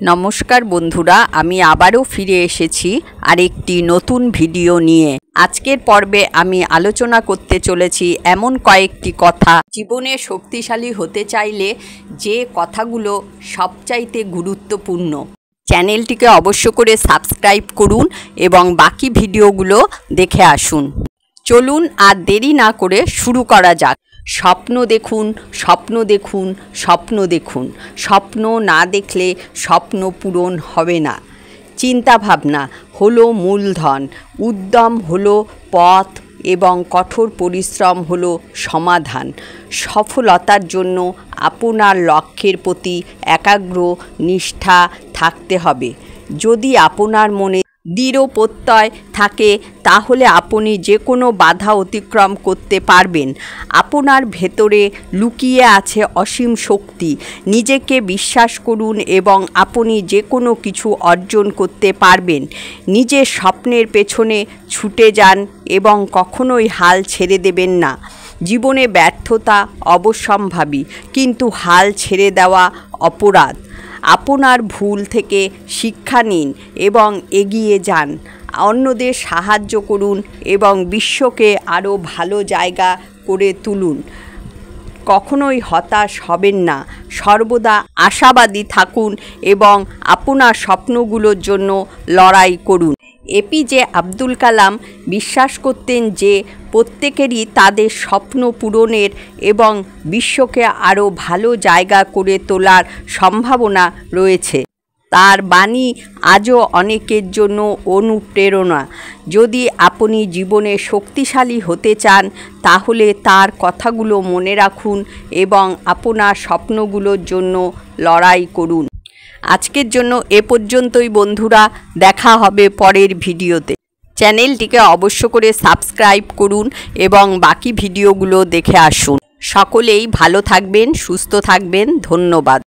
নমস্কার বন্ধুরা, আমি আবারও ফিরে এসেছি আরেকটি নতুন ভিডিও নিয়ে। আজকের পর্বে আমি আলোচনা করতে চলেছি এমন কয়েকটি কথা, জীবনে শক্তিশালী হতে চাইলে যে কথাগুলো সবচাইতে গুরুত্বপূর্ণ। চ্যানেলটিকে অবশ্য করে সাবস্ক্রাইব করুন এবং বাকি ভিডিওগুলো দেখে আসুন। চলুন আর দেরি না করে শুরু করা যাক। স্বপ্ন দেখুন, স্বপ্ন দেখুন, স্বপ্ন দেখুন। স্বপ্ন না দেখলে স্বপ্ন পূরণ হবে না। চিন্তাভাবনা হলো মূলধন, উদ্যম হলো পথ এবং কঠোর পরিশ্রম হলো সমাধান। সফলতার জন্য আপনার লক্ষ্যের প্রতি একাগ্র নিষ্ঠা থাকতে হবে। যদি আপনার মনে দৃঢ় প্রত্যয় থাকে তাহলে আপনি যে কোনো বাধা অতিক্রম করতে পারবেন। আপনার ভেতরে লুকিয়ে আছে অসীম শক্তি। নিজেকে বিশ্বাস করুন এবং আপনি যে কোনো কিছু অর্জন করতে পারবেন। নিজের স্বপ্নের পেছনে ছুটে যান এবং কখনোই হাল ছেড়ে দেবেন না। জীবনে ব্যর্থতা অবশ্যম্ভাবী, কিন্তু হাল ছেড়ে দেওয়া অপরাধ। আপনার ভুল থেকে শিক্ষা নিন এবং এগিয়ে যান। অন্যদের সাহায্য করুন এবং বিশ্বকে আরও ভালো জায়গা করে তুলুন। কখনোই হতাশ হবেন না, সর্বদা আশাবাদী থাকুন এবং আপনার স্বপ্নগুলোর জন্য লড়াই করুন। এপিজে আব্দুল কালাম বিশ্বাস করতেন যে প্রত্যেকেরই তাদের স্বপ্ন পূরণের এবং বিশ্বকে আরও ভালো জায়গা করে তোলার সম্ভাবনা রয়েছে। তার বাণী আজও অনেকের জন্য অনুপ্রেরণা। যদি আপনি জীবনে শক্তিশালী হতে চান তাহলে তার কথাগুলো মনে রাখুন এবং আপনার স্বপ্নগুলোর জন্য লড়াই করুন। আজকের জন্য এ পর্যন্তই বন্ধুরা, দেখা হবে পরের ভিডিওতে। চ্যানেলটিকে অবশ্য করে সাবস্ক্রাইব করুন এবং বাকি ভিডিওগুলো দেখে আসুন। সকলেই ভালো থাকবেন, সুস্থ থাকবেন। ধন্যবাদ।